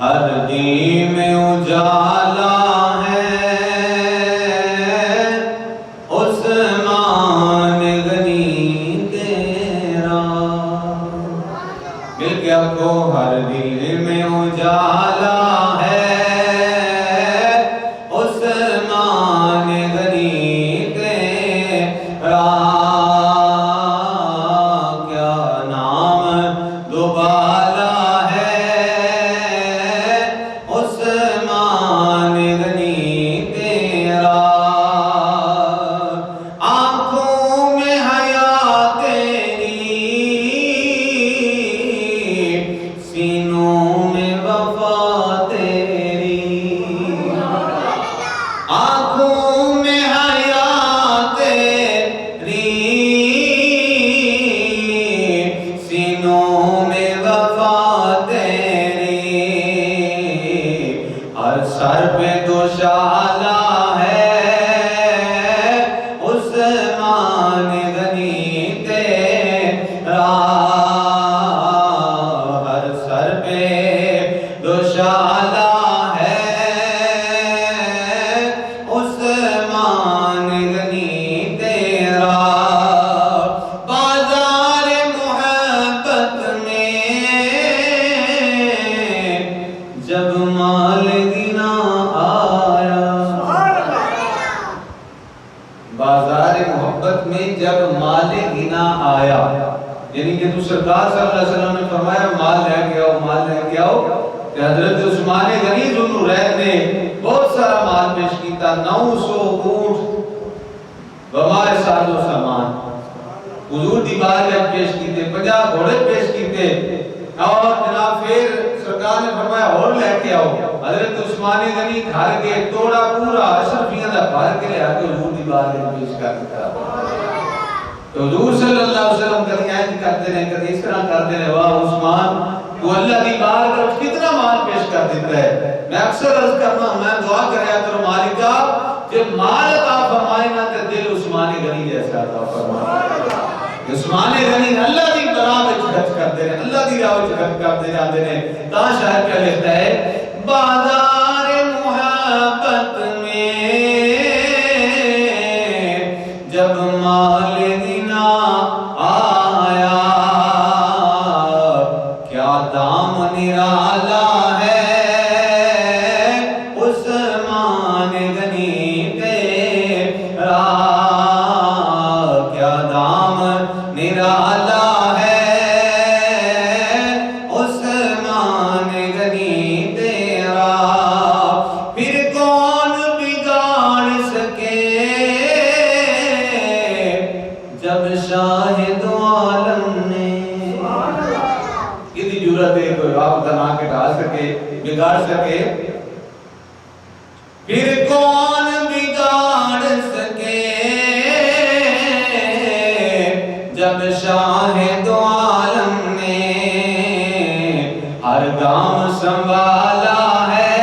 ہر دل میں اجالا ہے عثمان غنی تیرا، مل گیا کو ہر دل میں اجالا ہے عثمان غنی تیرا، کیا نام دوبالا سر پہ دوشالہ ہے عثمان غنی تیرا، ہر سر پہ دوشالہ ہے عثمان غنی تیرا، بازار محبت میں جب مال بازار محبت میں جب مال غنا آیا، یعنی کہ تو سرکار صلی اللہ علیہ وسلم نے فرمایا مال لے کے آؤ، مال لے کے آؤ، کہ حضرت عثمان غنی ذوالنورین نے بہت سارا مال پیش کیتا، 900 اونٹ ومائے ساز و سامان حضور دی بارگاہ پیش کیتے، 50 گھوڑے پیش کیتے، اور جناب پھر سرکار نے فرمایا اور لے کے آؤ، حضرت عثمان غنی گھر کے توڑا پورا اشرفیاں دا بھر کے لے آ کے حضور دی بارگاہ میں پیش کر دیتا۔ تو حضور صلی اللہ علیہ وسلم کبھی ایسے کرتے رہے، کبھی اس طرح کرتے رہے، واہ عثمان تو اللہ دی بارگاہ کتنا مال پیش کر دیتا ہے۔ میں اکثر عرض کرنا ہوں، میں دعا کریا کرو مالکا جب مال عطا فرمائے نا تے دل عثمان غنی جیسا عطا فرمائے۔ عثمان غنی اللہ دی راہ وچ خرچ کرتے ہیں، اللہ دی راہ وچ خرچ کرتے جاندے ہیں، تا شاعر کیا لکھتا ہے، بازار محبت میں جب مال غنا آیا، کیا دام نرالا ہے عثمان غنی تیرا، کیا دام نرالا ہے عثمان غنی تیرا، پھر کون بگاڑ سکے جب شاہد عالم نے، کتنی جرأت ہے کوئی آپ بنا کے ڈال سکے، بگاڑ سکے، پھر کون بگاڑ سکے جب شاہد عالم نے ہر گام سنبھالا ہے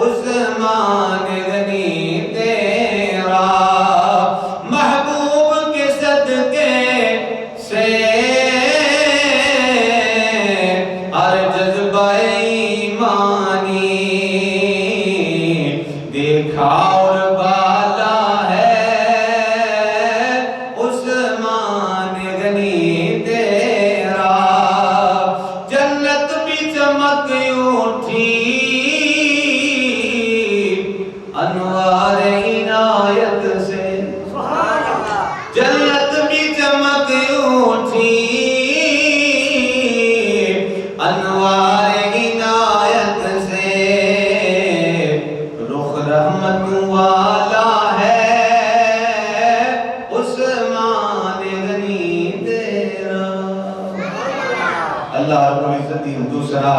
عثمان غنی تیرا، محبوب کے صدقے سے ہر جذبہ ایمانی دیکھا اور بالا ہے عثمان غنی تیرا، جنت بھی چمک اٹھی انوار عنایت سے، جنت بھی چمک اٹھی انوار عنایت سے، رخ رحمت والا ہے عثمان غنی تیرا۔ اللہ رب العزت دوسرا